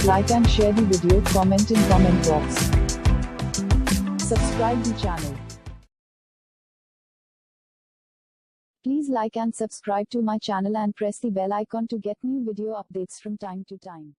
like and share the video, comment in comment box. Subscribe the channel. Please like and subscribe to my channel and press the bell icon to get new video updates from time to time.